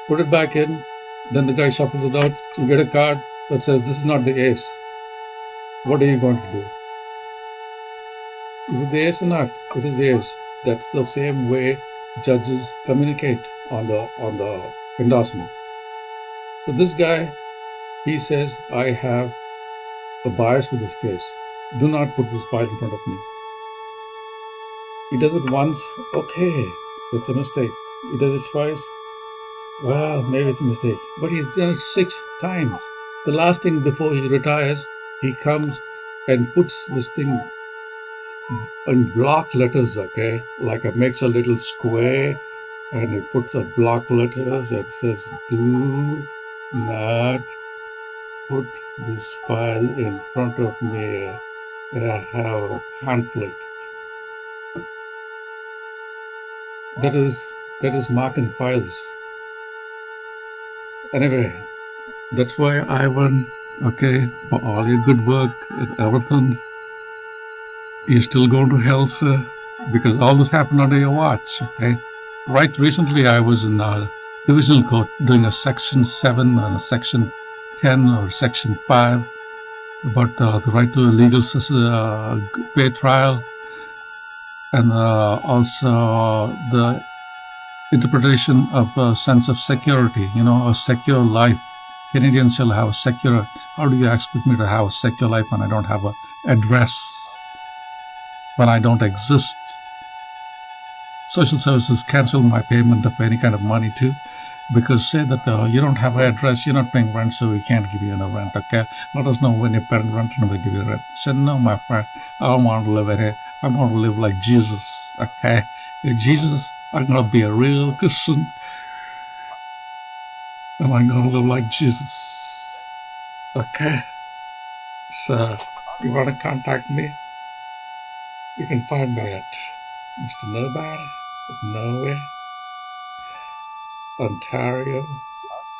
put it back in. Then the guy shuffles it out. You get a card that says, this is not the ace. What are you going to do? Is it the ace or not? It is the ace. That's the same way judges communicate on the endorsement. So this guy, he says, I have a bias for this case. Do not put this file in front of me. He does it once, okay, that's a mistake. He does it twice, well, maybe it's a mistake. But he's done it 6 times. The last thing before he retires, he comes and puts this thing in block letters, okay? Like it makes a little square and he puts a block letters that says, do not put this file in front of me. I have a conflict. That is marking files. Anyway, that's why I won. Okay, for all your good work and everything, you're still going to hell, sir, because all this happened under your watch. Okay, right recently I was in divisional court doing a section 7 and a section 10 or section 5 about the right to a legal fair trial, and also the interpretation of a sense of security, a secure life. Canadians shall have a secure. How do you expect me to have a secure life when I don't have an address, when I don't exist? Social services canceled my payment of any kind of money too, because say that you don't have an address, you're not paying rent, so we can't give you any rent, okay? Let us know when you're paying rent and we'll give you rent. I said, no, my friend, I don't want to live here. I want to live like Jesus, okay? Jesus, I'm going to be a real Christian, and I'm going to live like Jesus, okay? So, you want to contact me? You can find me at Mr. Nobody, Nowhere, Ontario,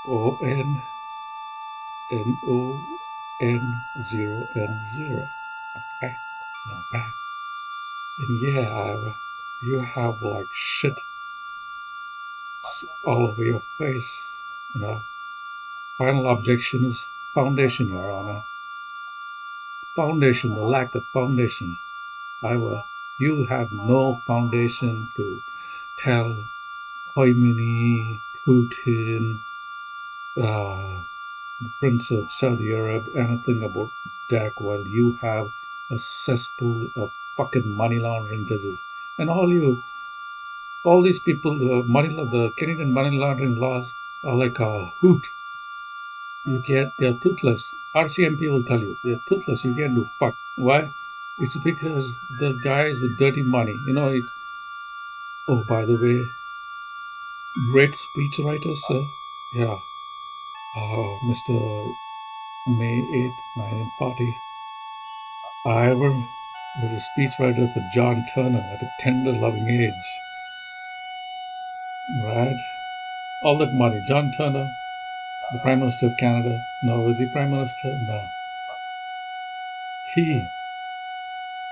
ONNON0N0. Okay, I'm back. And yeah, you have like shit all over your face, Final objection is foundation, Your Honor. Foundation, the lack of foundation. You have no foundation to tell Khomeini, Putin, the Prince of Saudi Arabia, anything about Jack, while you have a cesspool of fucking money laundering judges. And all these people, the Canadian money laundering laws are like a hoot. They're toothless. RCMP will tell you, they're toothless. You can't do fuck. Why? It's because the guys with dirty money, oh, by the way, great speechwriter, sir. Yeah. Mr. May 8th, 1940. I was a speechwriter for John Turner at a tender, loving age. Right? All that money. John Turner, the Prime Minister of Canada. No, was he Prime Minister? No.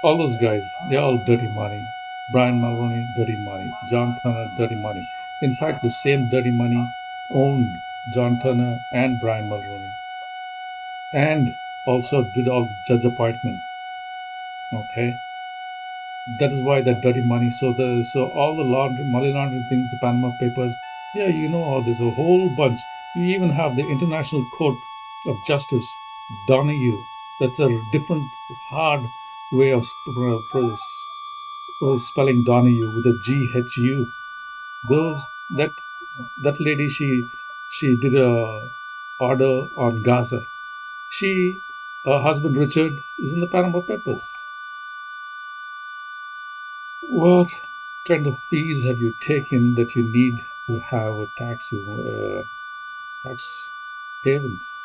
All those guys, they're all dirty money. Brian Mulroney, dirty money. John Turner, dirty money. In fact, the same dirty money owned John Turner and Brian Mulroney. And also did all the judge appointments. Okay? That is why that dirty money. So all the money laundering things, the Panama Papers, yeah, you know all this, a whole bunch. You even have the International Court of Justice, Donohue. That's a different, hard way of spelling Donohue with a GHU. That lady, she did a order on Gaza. Her husband Richard is in the Panama Papers. What kind of fees have you taken that you need to have a tax havens?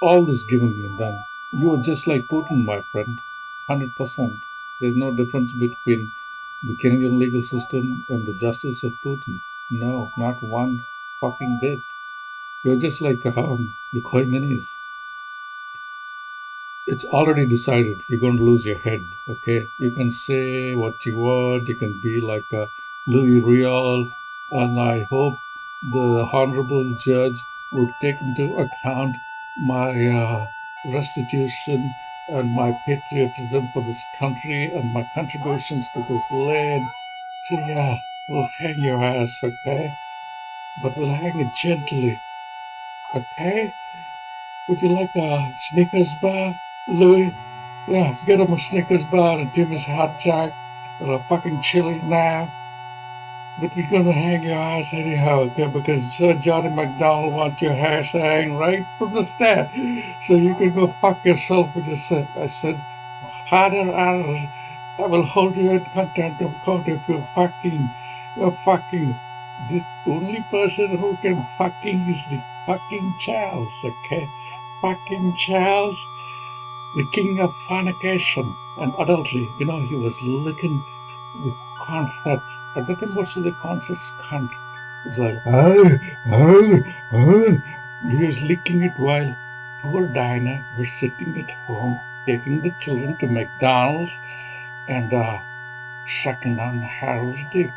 All this given and done. You are just like Putin, my friend. 100%. There's no difference between the Canadian legal system and the justice of Putin. No, not one fucking bit. You're just like the Khoimeinis. It's already decided you're going to lose your head, okay? You can say what you want. You can be like a Louis Riel, and I hope the honorable judge would take into account my restitution and my patriotism for this country and my contributions to this land. So yeah, we'll hang your ass, okay? But we'll hang it gently, okay? Would you like a Snickers bar, Louis? Yeah, get him a Snickers bar and Jimmy's hot dog and a fucking chili now. But we're gonna hang your ass anyhow, okay? Because Sir Johnny McDonald wants your hair to hang right from the start. So you can go fuck yourself with your son. I said, harder, harder. I will hold you in contempt of court if you're fucking. This only person who can fucking is the fucking Charles, okay? Fucking Charles, the king of fornication and adultery. You know, he was licking with concept. At the time, most of the concepts can't. It's like, he was licking it while poor Dinah was sitting at home, taking the children to McDonald's and sucking on Harold's dick.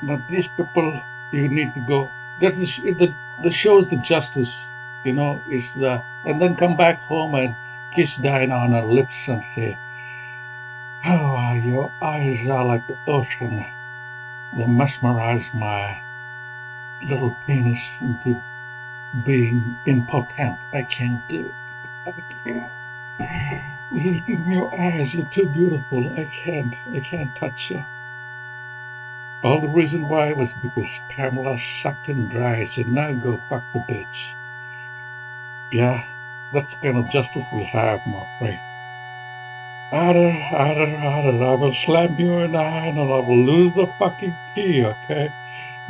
Now, these people, you need to go. That's the show's the justice, you know, is the, and then come back home and kiss Dinah on her lips and say, oh, your eyes are like the ocean. They mesmerize my little penis into being impotent. I can't do it. I can't. Just in your eyes, you're too beautiful. I can't touch you. All the reason why was because Pamela sucked him dry. I said, now go fuck the bitch. Yeah, that's the kind of justice we have, my friend. I will slam you in the hand and I will lose the fucking key, okay?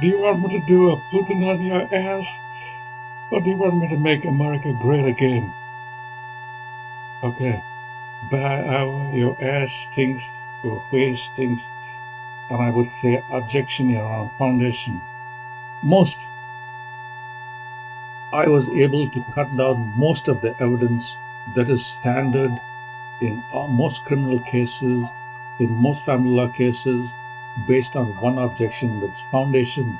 Do you want me to do a Putin on your ass? Or do you want me to make America great again? Okay. Your ass stinks, your face stinks, and I would say objection, Your Honor, foundation. I was able to cut down most of the evidence that is standard in most criminal cases, in most family law cases, based on one objection, that's foundation.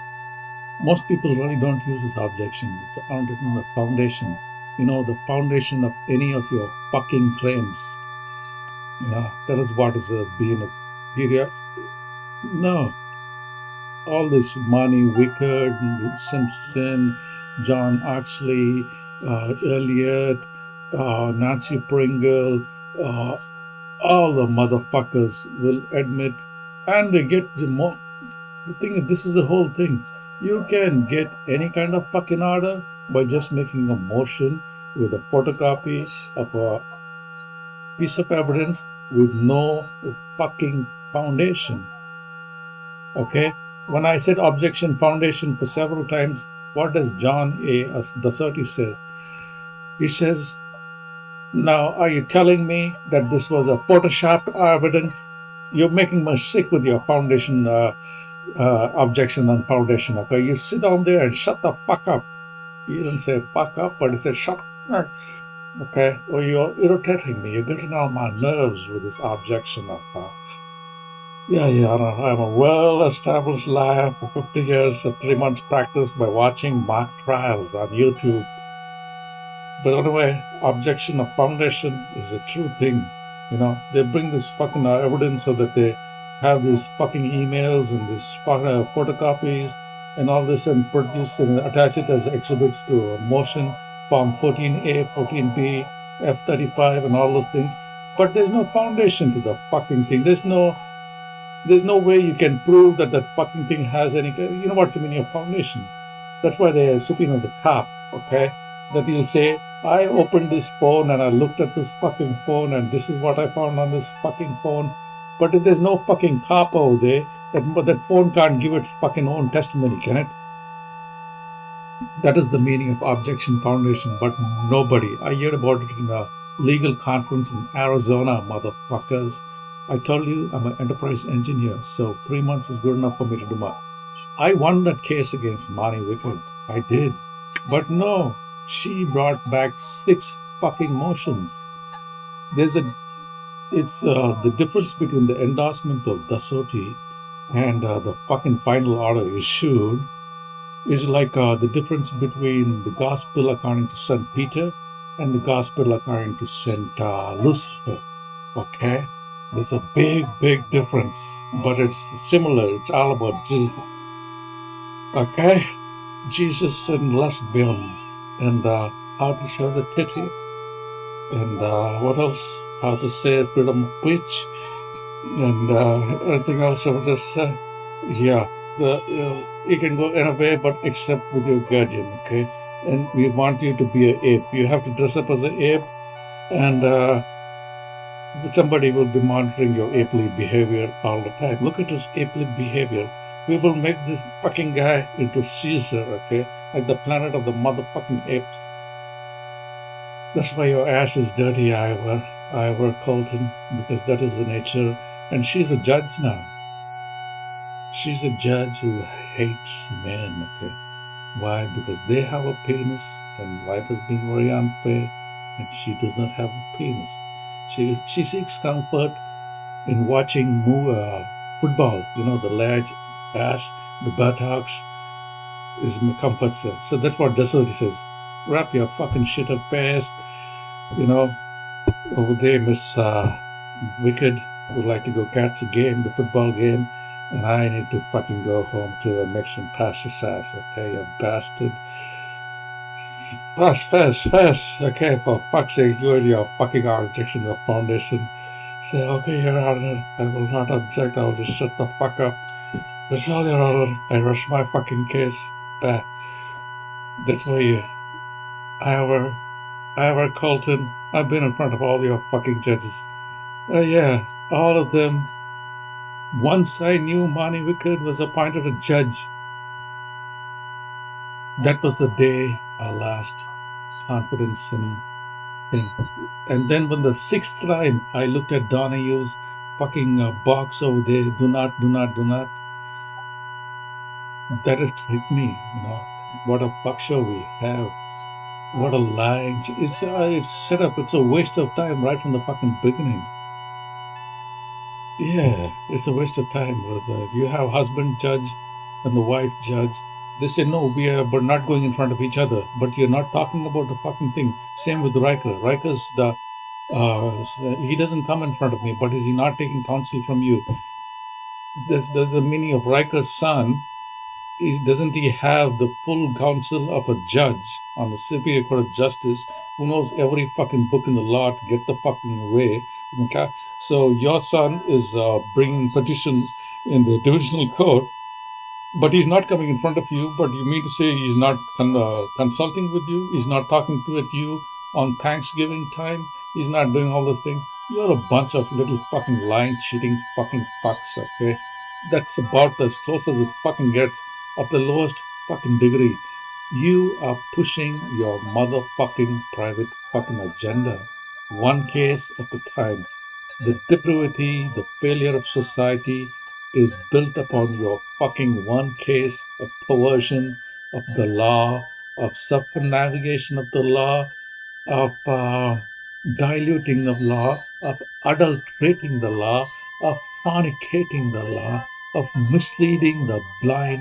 Most people really don't use this objection. It's the foundation. You know, the foundation of any of your fucking claims. Yeah, that is what is being a period. No, all this Money Wickard, Simpson, John Oxley, Elliot, Nancy Pringle, all the motherfuckers will admit, and they get the thing is, this is the whole thing. You can get any kind of fucking order by just making a motion with a photocopy of a piece of evidence with no fucking foundation. Okay? When I said objection foundation for several times, what does John A. Dasserty say? He says, now, are you telling me that this was a photoshopped evidence? You're making me sick with your foundation objection on foundation. Okay, you sit down there and shut the fuck up. He didn't say fuck up, but he said shut up. Okay, or you're irritating me. You're getting on my nerves with this objection of. Yeah, I'm a well-established liar for 50 years of 3 months practice by watching mock trials on YouTube. But anyway, objection of foundation is a true thing. You know, they bring this fucking evidence so that they have these fucking emails and these photocopies and all this and produce and attach it as exhibits to a motion, Form 14A, 14B, F-35 and all those things. But there's no foundation to the fucking thing. There's no way you can prove that that fucking thing has any, you know what's the meaning of foundation? That's why they subpoena the cop, okay? That he'll say, I opened this phone and I looked at this fucking phone and this is what I found on this fucking phone. But if there's no fucking cop over there, that phone can't give its fucking own testimony, can it? That is the meaning of objection foundation, but nobody. I heard about it in a legal conference in Arizona, motherfuckers. I told you I'm an enterprise engineer, so 3 months is good enough for me to do my. I won that case against Money Wickard. I did. But no, she brought back 6 fucking motions. It's the difference between the endorsement of Dasoti and the fucking final order issued Is like the difference between the gospel according to St. Peter and the gospel according to St. Lucifer. Okay? There's a big, big difference, but it's similar. It's all about Jesus. Okay? Jesus and lesbians and how to show the titty and what else? How to say freedom of speech and anything else. I was just, yeah, you can go in a way, but except with your guardian, okay? And we want you to be an ape. You have to dress up as an ape, and somebody will be monitoring your apely behavior all the time. Look at his apely behavior. We will make this fucking guy into Caesar, okay? Like the planet of the motherfucking apes. That's why your ass is dirty, Ivor Colton, because that is the nature. And she's a judge now. She's a judge who hates men, okay? Why? Because they have a penis and life has been very unfair and she does not have a penis. She seeks comfort in watching football, the large ass, the buttocks is my comfort zone. So that's what Dasodi says. Wrap your fucking shit up fast, you know. Over there, Miss Wicked would like to go catch a game, the football game, and I need to fucking go home to make some pasta sauce, okay, you bastard. Fast, fast, fast. Okay, for fuck's sake, you and your fucking objection to the foundation. Say, okay, Your Honor, I will not object, I will just shut the fuck up. That's all, Your Honor. I rush my fucking case. That's why Ivor Colton, I've been in front of all your fucking judges. Yeah, all of them. Once I knew Mani Wicked was appointed a judge, that was the day I lost confidence in thing. And then when the sixth time I looked at Donohue's fucking box over there, do not, do not, do not, that it hit me, what a fuck show we have. What a lying. It's set up. It's a waste of time right from the fucking beginning. Yeah, it's a waste of time, brother. You have husband judge and the wife judge. They say no, we're not going in front of each other. But you're not talking about the fucking thing. Same with Riker. Riker's the he doesn't come in front of me, but is he not taking counsel from you? There's the meaning of Riker's son. Doesn't he have the full counsel of a judge on the Superior Court of Justice who knows every fucking book in the law to get the fucking way? Okay? So your son is bringing petitions in the divisional court, but he's not coming in front of you. But you mean to say he's not consulting with you? He's not talking to you on Thanksgiving time? He's not doing all those things? You're a bunch of little fucking lying, cheating fucking fucks, okay? That's about as close as it fucking gets of the lowest fucking degree. You are pushing your motherfucking private fucking agenda, one case at a time. The depravity, the failure of society is built upon your fucking one case of perversion of the law, of circumnavigation of the law, of diluting the law, of adulterating the law, of fornicating the law, of misleading the blind